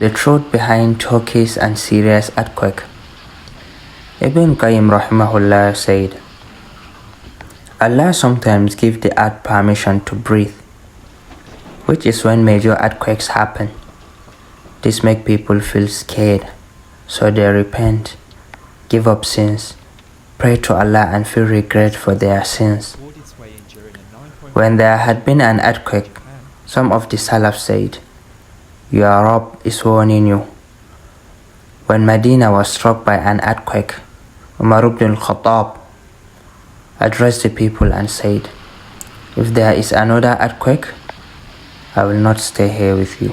The truth behind Turkey's and Syria's earthquake. Ibn Qayyim rahimahullah said, Allah sometimes gives the earth permission to breathe, which is when major earthquakes happen. This makes people feel scared, so they repent, give up sins, pray to Allah and feel regret for their sins. When there had been an earthquake, some of the Salaf said, Your Rabb is warning you. When Medina was struck by an earthquake, Umar ibn al-Khattab addressed the people and said, If there is another earthquake, I will not stay here with you.